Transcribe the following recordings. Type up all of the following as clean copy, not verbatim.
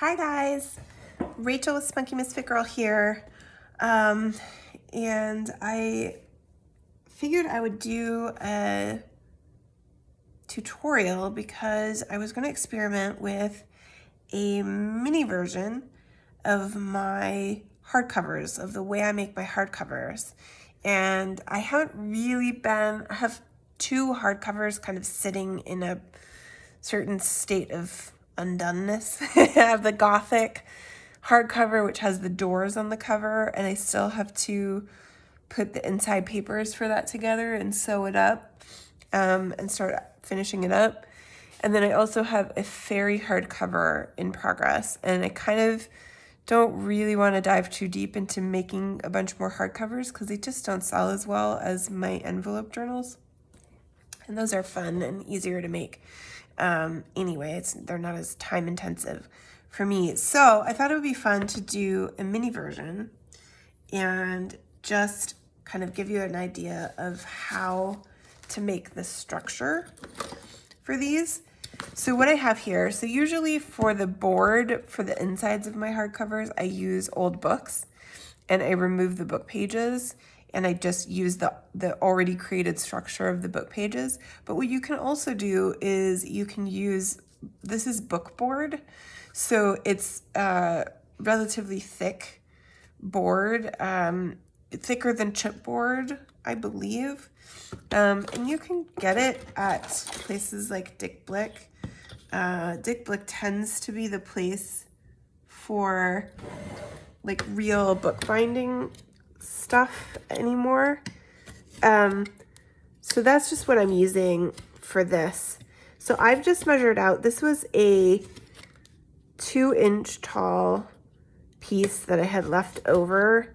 Hi guys, Rachel with Spunky Misfit Girl here, and I figured I would do a tutorial because I was going to experiment with a mini version of my hardcovers, of the way I make my hardcovers. And I haven't really I have two hardcovers kind of sitting in a certain state of undoneness. I have the Gothic hardcover, which has the doors on the cover, and I still have to put the inside papers for that together and sew it up and start finishing it up. And then I also have a fairy hardcover in progress, and I kind of don't really want to dive too deep into making a bunch more hardcovers because they just don't sell as well as my envelope journals. And those are fun and easier to make. Anyway, they're not as time intensive for me. So I thought it would be fun to do a mini version and just kind of give you an idea of how to make the structure for these. So what I have here, so usually for the board, for the insides of my hardcovers, I use old books and I remove the book pages and I just use the already created structure of the book pages. But what you can also do is you can use, this is book board. So it's a relatively thick board, thicker than chipboard, I believe. And you can get it at places like Dick Blick. Dick Blick tends to be the place for like real bookbinding stuff anymore. So that's just what I'm using for this. So I've just measured out, this was a 2-inch tall piece that I had left over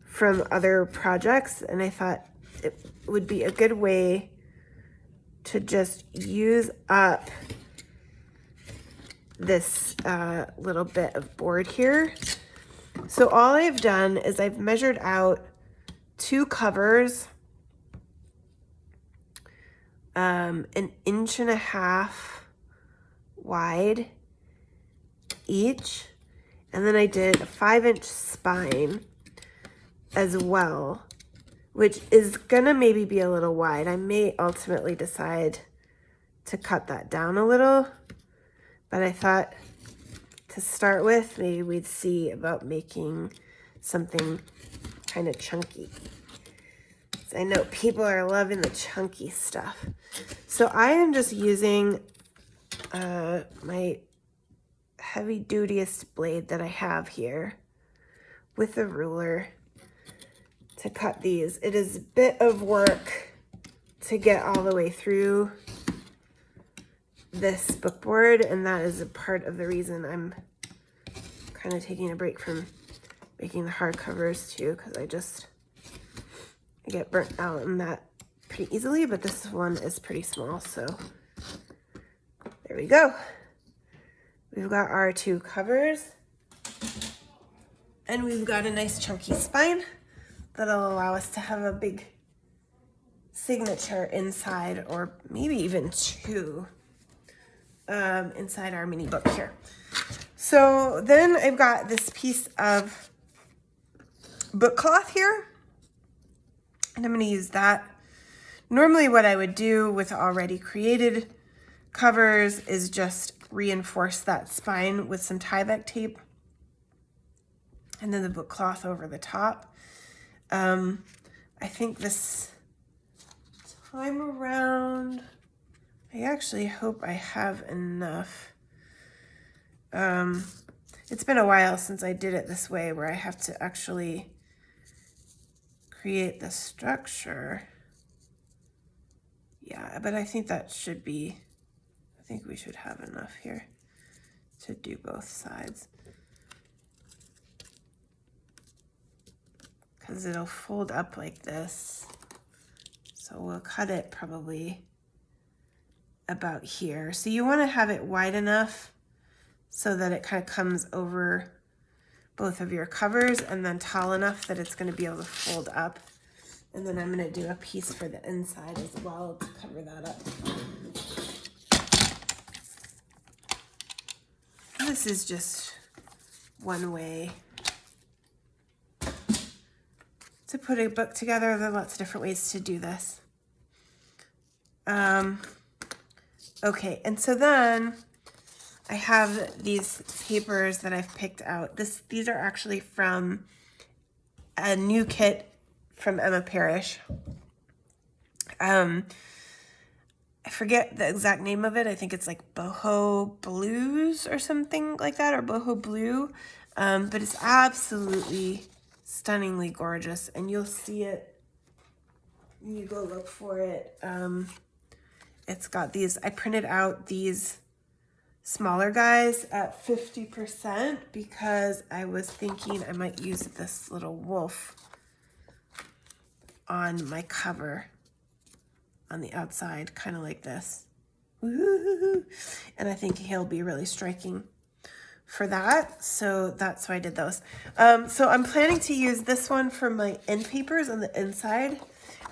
from other projects, and I thought it would be a good way to just use up this little bit of board here. So all I've done is I've measured out 2 covers, 1.5 inches wide each, and then I did a 5-inch spine as well, which is gonna maybe be a little wide. I may ultimately decide to cut that down a little, but I thought to start with, maybe we'd see about making something kind of chunky. So I know people are loving the chunky stuff. So I am just using my heavy dutyest blade that I have here with a ruler to cut these. It is a bit of work to get all the way through this bookboard, and that is a part of the reason I'm kind of taking a break from making the hardcovers too, because I get burnt out on that pretty easily, but this one is pretty small, so there we go. We've got our 2 covers, and we've got a nice chunky spine that'll allow us to have a big signature inside, or maybe even 2 inside our mini book here. So then I've got this piece of book cloth here, and I'm going to use that. Normally what I would do with already created covers is just reinforce that spine with some Tyvek tape and then the book cloth over the top. I think this time around, I actually hope I have enough. It's been a while since I did it this way, where I have to actually create the structure. Yeah, but I think that should be, I think we should have enough here to do both sides, because it'll fold up like this. So we'll cut it probably about here. So you want to have it wide enough so that it kind of comes over both of your covers, and then tall enough that it's going to be able to fold up. And then I'm going to do a piece for the inside as well to cover that up. this is just one way to put a book together. There are lots of different ways to do this. Okay, and so then I have these papers that I've picked out. These are actually from a new kit from Emma Parrish. I forget the exact name of it. I think it's like Boho Blues or something like that, or Boho Blue. But it's absolutely stunningly gorgeous, and you'll see it when you go look for it. It's got these, I printed out these smaller guys at 50% because I was thinking I might use this little wolf on my cover on the outside, kind of like this. Woo-hoo-hoo. And I think he'll be really striking for that. So that's why I did those. So I'm planning to use this one for my end papers on the inside,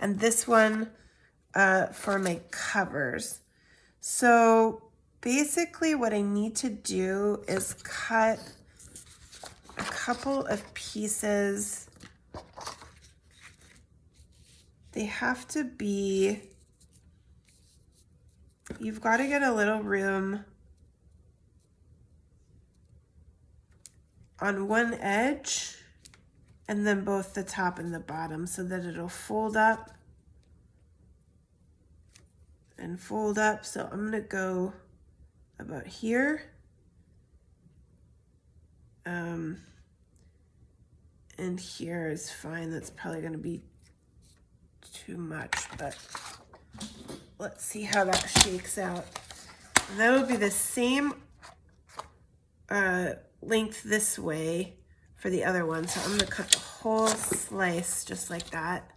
and this one for my covers. So basically what I need to do is cut a couple of pieces. They have to be, you've got to get a little room on one edge and then both the top and the bottom so that it'll fold up and fold up. So I'm gonna go about here. And here is fine. That's probably gonna be too much, but let's see how that shakes out. And that will be the same length this way for the other one. So I'm gonna cut the whole slice just like that.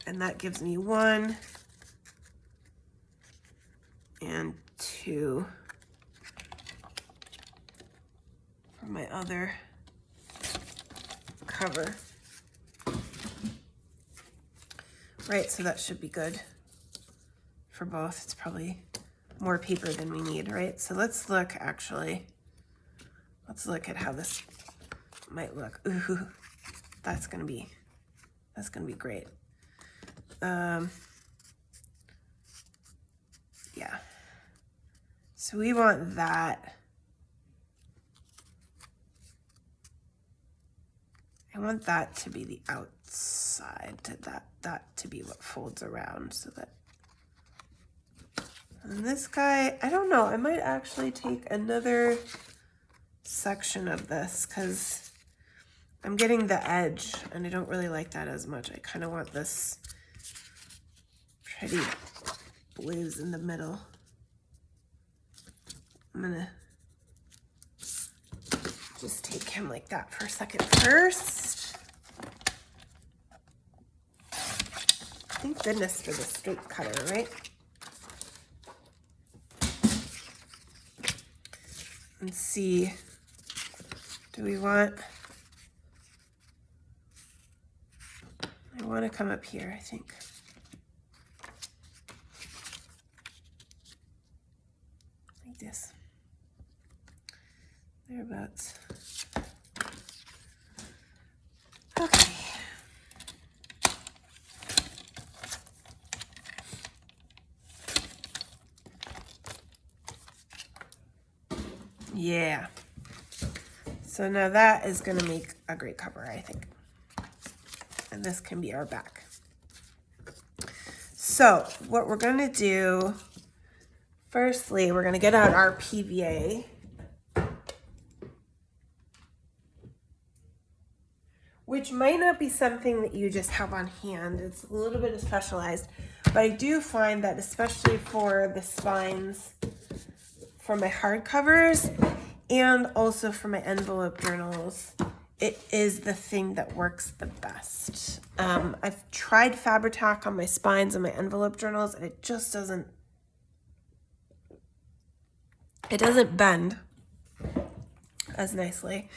And that gives me 1 and 2 for my other cover. Right, so that should be good for both. It's probably more paper than we need, right? So let's look, actually. Let's look at how this might look. Ooh, that's gonna be great. Yeah. So we want that. I want that to be the outside, that to be what folds around, so that. And this guy, I don't know, I might actually take another section of this because I'm getting the edge and I don't really like that as much. I kind of want this pretty blues in the middle. I'm gonna just take him like that for a second first. Thank goodness for the straight cutter, right? And see, do we want, I want to come up here, I think. Like this. Thereabouts. Okay. Yeah. So now that is going to make a great cover, I think. And this can be our back. So what we're going to do, firstly, we're going to get out our PVA. Which might not be something that you just have on hand. It's a little bit specialized. But I do find that especially for the spines, for my hardcovers, and also for my envelope journals, it is the thing that works the best. I've tried Fabri-Tac on my spines and my envelope journals, and it just doesn't bend as nicely.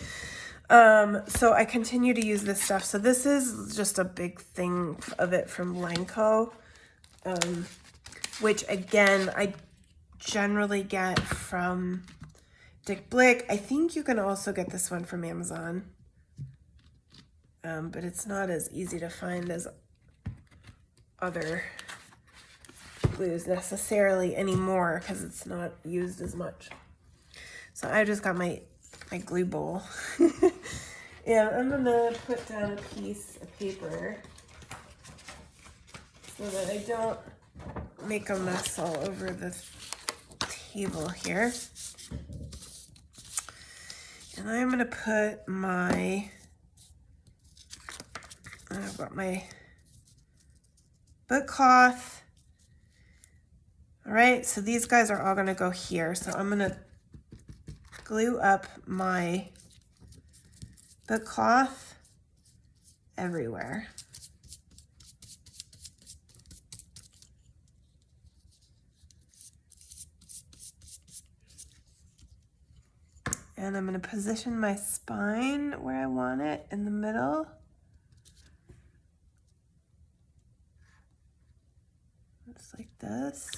So I continue to use this stuff. So this is just a big thing of it from Lenco, which again, I generally get from Stick Blick. I think you can also get this one from Amazon. But it's not as easy to find as other glues necessarily anymore because it's not used as much. So I just got my glue bowl. And I'm gonna put down a piece of paper so that I don't make a mess all over the table here. And I'm gonna put I've got my book cloth. All right, so these guys are all gonna go here. So I'm gonna glue up my book cloth everywhere. And I'm going to position my spine where I want it in the middle. Just like this.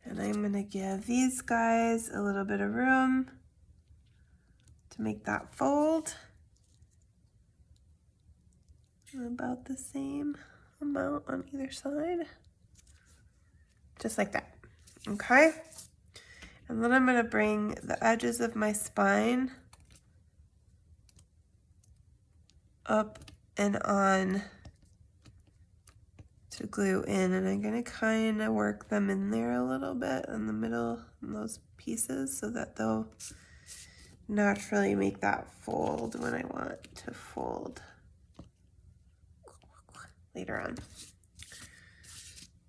And I'm going to give these guys a little bit of room to make that fold. About the same amount on either side. Just like that. Okay? And then I'm going to bring the edges of my spine up and on to glue in, and I'm going to kind of work them in there a little bit in the middle in those pieces so that they'll naturally make that fold when I want to fold later on.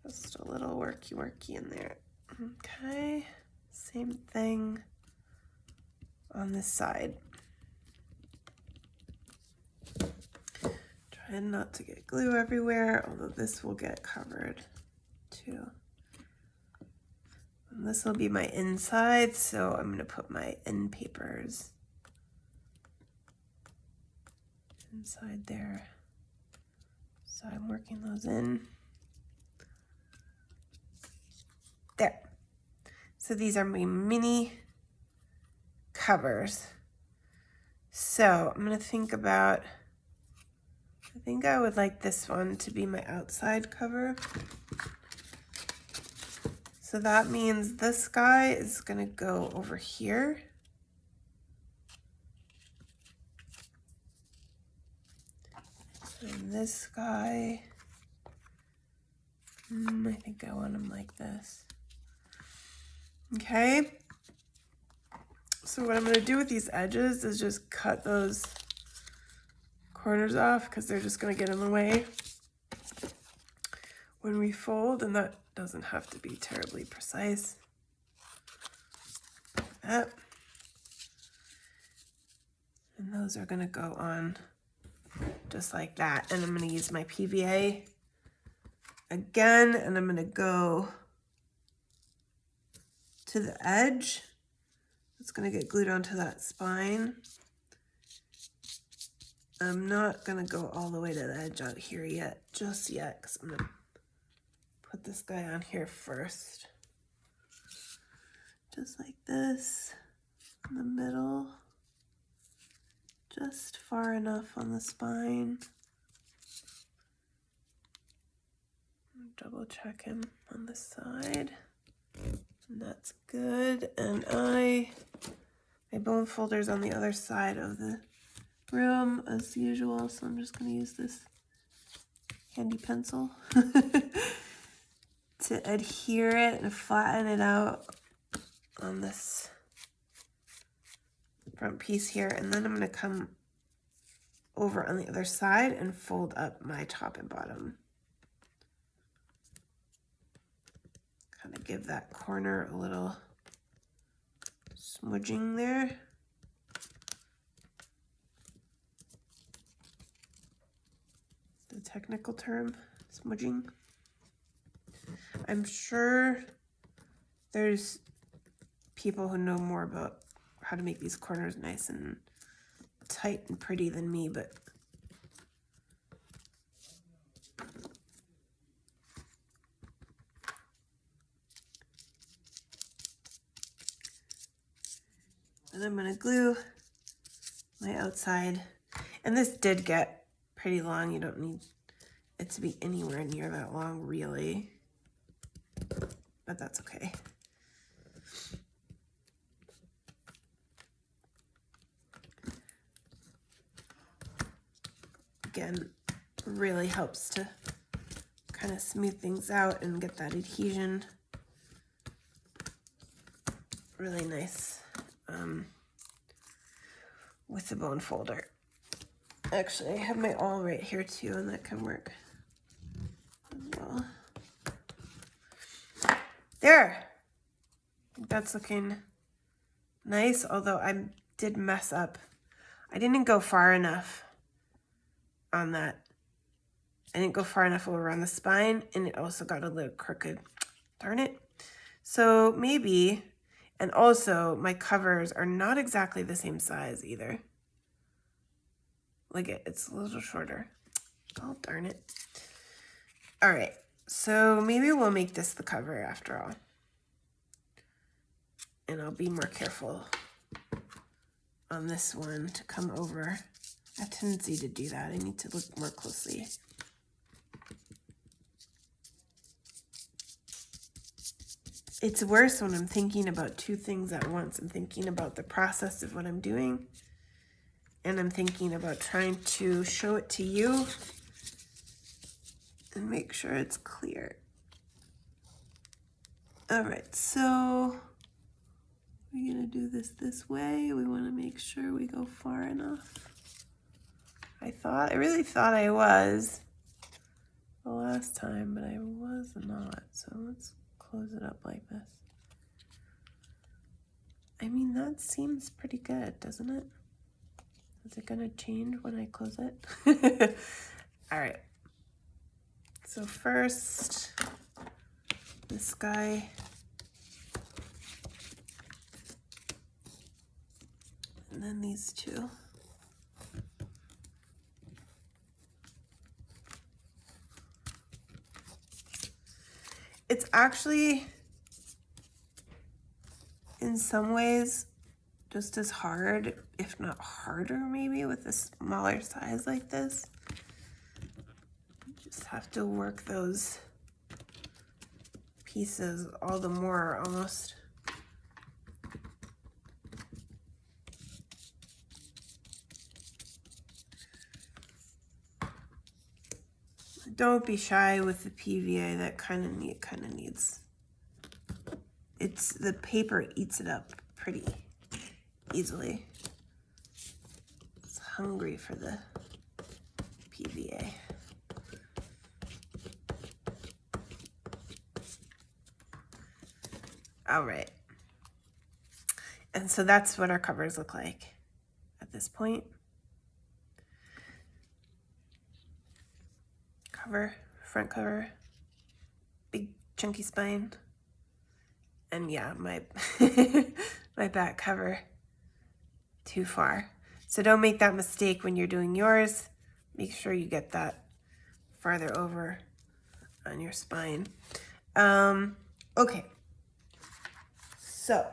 Just a little worky in there. Okay. Same thing on this side. Try not to get glue everywhere, although this will get covered too. And this will be my inside, so I'm going to put my end papers inside there. So I'm working those in. There. So these are my mini covers. So I'm going to think about, I think I would like this one to be my outside cover. So that means this guy is going to go over here. And this guy, I think I want him like this. Okay, so what I'm going to do with these edges is just cut those corners off because they're just going to get in the way when we fold, and that doesn't have to be terribly precise. Like that. And those are going to go on just like that. And I'm going to use my PVA again, and I'm going to go to the edge. It's going to get glued onto that spine. I'm not going to go all the way to the edge out here yet, just yet, because I'm going to put this guy on here first. Just like this, in the middle. Just far enough on the spine. Double check him on the side. And that's good. And my bone folder's on the other side of the room as usual, so I'm just going to use this handy pencil to adhere it and flatten it out on this front piece here. And then I'm going to come over on the other side and fold up my top and bottom. Kind of give that corner a little smudging there. The technical term, smudging. I'm sure there's people who know more about how to make these corners nice and tight and pretty than me, but And I'm gonna glue my outside. And this did get pretty long. You don't need it to be anywhere near that long, really. But that's okay. Again, really helps to kind of smooth things out and get that adhesion really nice with the bone folder. Actually, I have my awl right here too, and that can work as well. There! That's looking nice, although I did mess up. I didn't go far enough on that. I didn't go far enough over on the spine, and it also got a little crooked. Darn it. So maybe, and also my covers are not exactly the same size either. Like it's a little shorter. Oh, darn it. All right, so maybe we'll make this the cover after all. And I'll be more careful on this one to come over. I have a tendency to do that. I need to look more closely. It's worse when I'm thinking about two things at once. I'm thinking about the process of what I'm doing, and I'm thinking about trying to show it to you and make sure it's clear. All right, so we're gonna do this way. We wanna make sure we go far enough. I really thought I was the last time, but I was not. So let's close it up like this. I mean, that seems pretty good, doesn't it? Is it gonna change when I close it? All right. So first, this guy. And then these two. It's actually, in some ways, just as hard, if not harder maybe, with a smaller size like this. You just have to work those pieces all the more almost. Don't be shy with the PVA. That kind of needs. The paper eats it up pretty easily. It's hungry for the PVA. All right. And so that's what our covers look like at this point. Cover, front cover, big chunky spine, and yeah, my my back cover too far. So don't make that mistake when you're doing yours. Make sure you get that farther over on your spine. Okay. So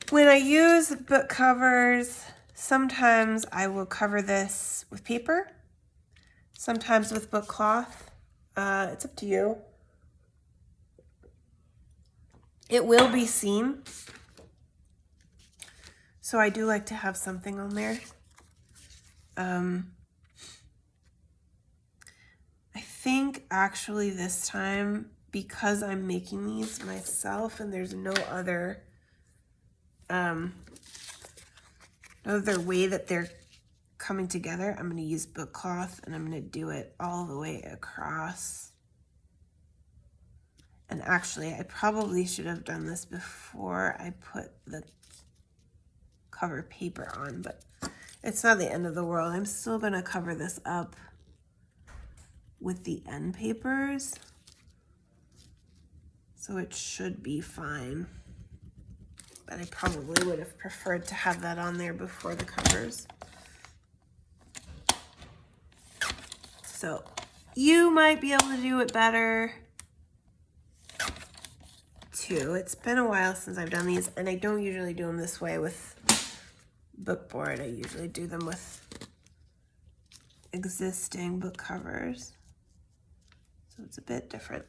when I use book covers, sometimes I will cover this with paper. Sometimes with book cloth. It's up to you. It will be seen. So I do like to have something on there. I think actually this time, because I'm making these myself and there's no other way that they're coming together, I'm going to use book cloth and I'm going to do it all the way across. And actually, I probably should have done this before I put the cover paper on, but it's not the end of the world. I'm still going to cover this up with the end papers, so it should be fine. But I probably would have preferred to have that on there before the covers. So you might be able to do it better too. It's been a while since I've done these, and I don't usually do them this way with bookboard. I usually do them with existing book covers. So it's a bit different.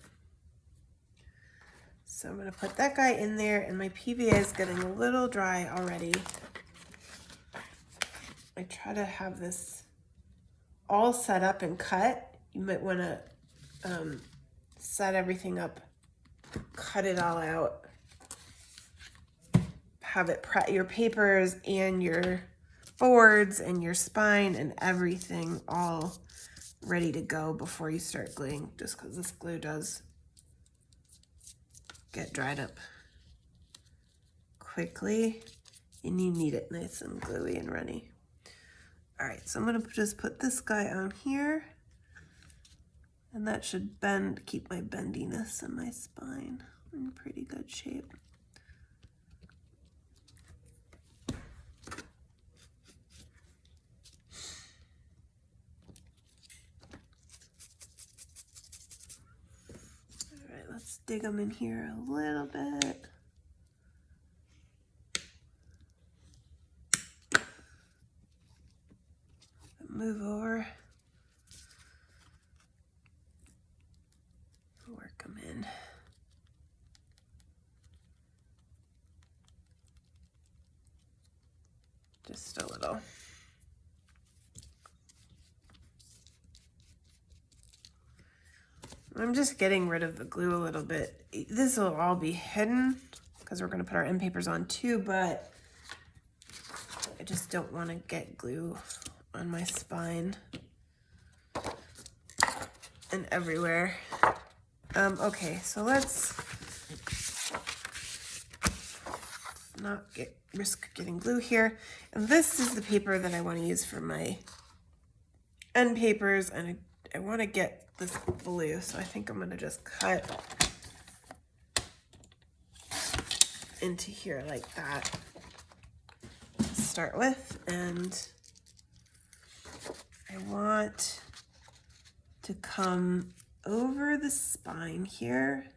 So I'm going to put that guy in there, and my PVA is getting a little dry already. I try to have this all set up and cut. You might want to set everything up, cut it all out, have it your papers and your boards and your spine and everything all ready to go before you start gluing, just because this glue does get dried up quickly and you need it nice and gluey and ready. All right, so I'm gonna just put this guy on here, and that should keep my bendiness in my spine in pretty good shape. All right, let's dig them in here a little bit. Move over. Work them in. Just a little. I'm just getting rid of the glue a little bit. This will all be hidden because we're going to put our end papers on too, but I just don't want to get glue on my spine and everywhere. Okay, so let's not risk getting glue here. And this is the paper that I want to use for my end papers, and I want to get this blue, so I think I'm going to just cut into here like that to start with, and I want to come over the spine here.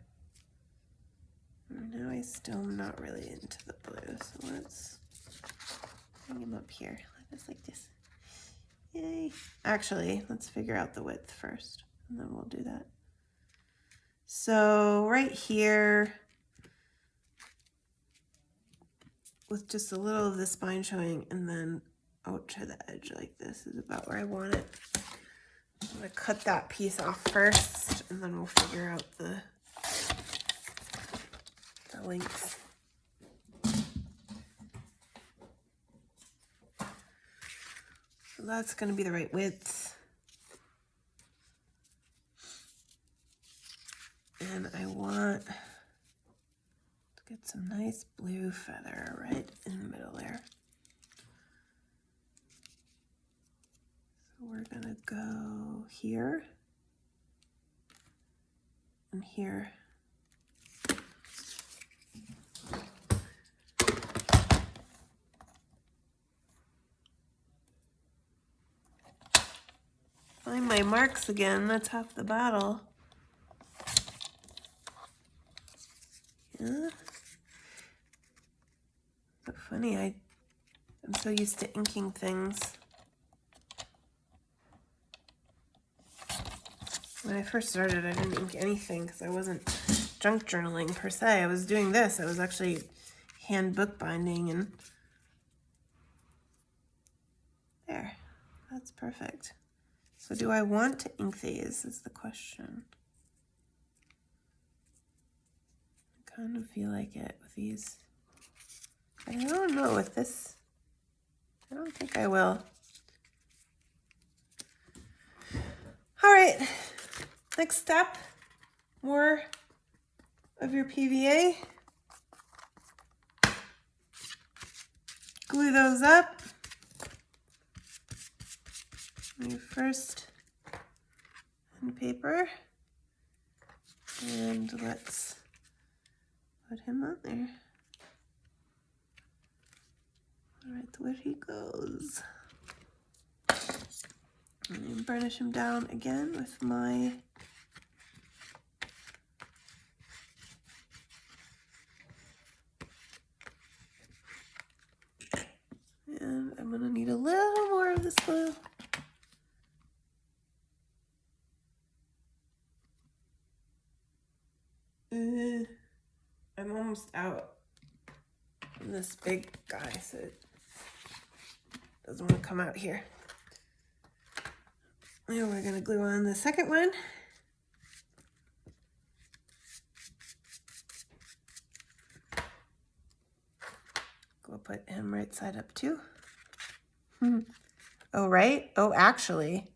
Now I still am not really into the blue, so let's bring him up here, just like this. Yay. Actually, let's figure out the width first, and then we'll do that. So right here, with just a little of the spine showing, and then out to the edge like this is about where I want it. I'm gonna cut that piece off first, and then we'll figure out the length. So that's gonna be the right width. And I want to get some nice blue feather right in the middle there. So we're gonna go here and here. Find my marks again, that's half the battle. Yeah. So funny, I'm so used to inking things. When I first started, I didn't ink anything because I wasn't junk journaling per se. I was doing this. I was actually hand bookbinding, and there, that's perfect. So do I want to ink these is the question. I kind of feel like it with these. I don't know with this. I don't think I will. All right, next step, more of your PVA. Glue those up. Your first end paper. And let's put him on there. All right, where he goes. And burnish him down again with my almost out of this big guy, so it doesn't want to come out here. And we're going to glue on the second one. We'll put him right side up too. Oh, right? Oh, actually,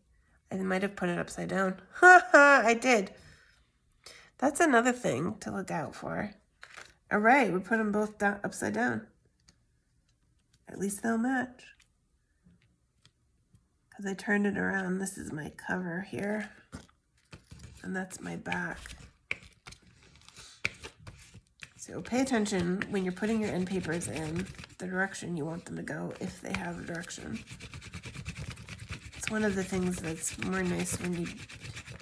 I might have put it upside down. I did. That's another thing to look out for. All right, we put them both down, upside down. At least they'll match. Because I turned it around. This is my cover here. And that's my back. So pay attention when you're putting your end papers in the direction you want them to go, if they have a direction. It's one of the things that's more nice when you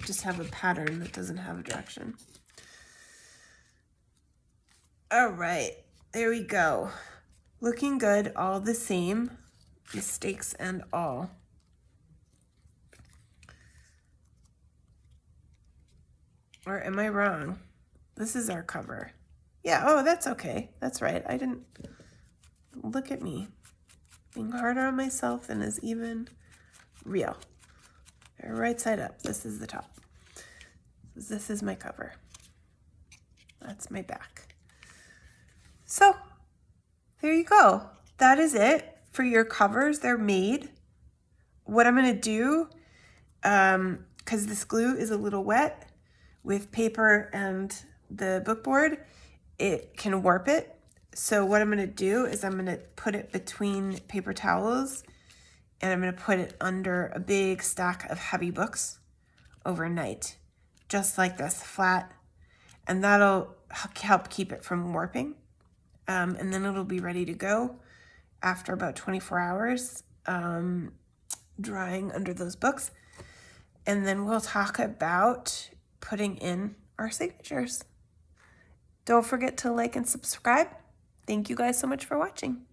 just have a pattern that doesn't have a direction. All right, there we go. Looking good, all the same, mistakes and all. Or am I wrong? This is our cover. Yeah, oh, that's okay. That's right. I didn't, look at me. Being harder on myself than is even real. Right side up. This is the top. This is my cover. That's my back. So, there you go. That is it for your covers. They're made. What I'm going to do, because this glue is a little wet with paper and the book board, it can warp it. So what I'm going to do is I'm going to put it between paper towels and I'm going to put it under a big stack of heavy books overnight, just like this, flat, and that'll help keep it from warping. And then it'll be ready to go after about 24 hours, drying under those books. And then we'll talk about putting in our signatures. Don't forget to like and subscribe. Thank you guys so much for watching.